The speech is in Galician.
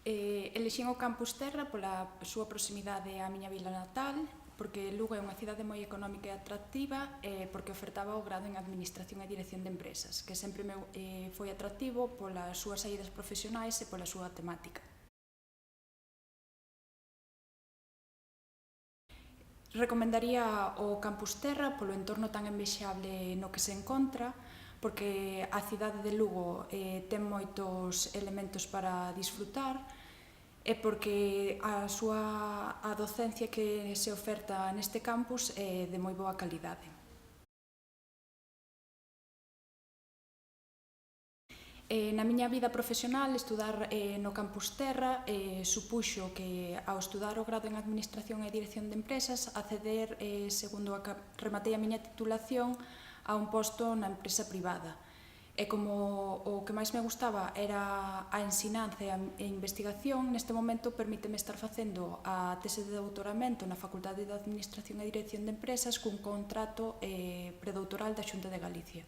Elexín o Campus Terra pola súa proximidade á miña vila natal, porque Lugo é unha cidade moi económica e atractiva e porque ofertaba o grado en Administración e Dirección de Empresas, que sempre me foi atractivo polas súas saídas profesionais e pola súa temática. Recomendaría o Campus Terra polo entorno tan envexable no que se encontra, porque a cidade de Lugo ten moitos elementos para disfrutar e porque a docencia que se oferta neste campus é de moi boa calidade. Na miña vida profesional, estudar no Campus Terra supuxo que, ao estudar o grado en Administración e Dirección de Empresas, acceder, segundo rematei a miña titulación, a un posto na empresa privada. E como o que máis me gustaba era a ensinanza e a investigación, neste momento permíteme estar facendo a tese de doutoramento na Facultade de Administración e Dirección de Empresas cun contrato predoutoral da Xunta de Galicia.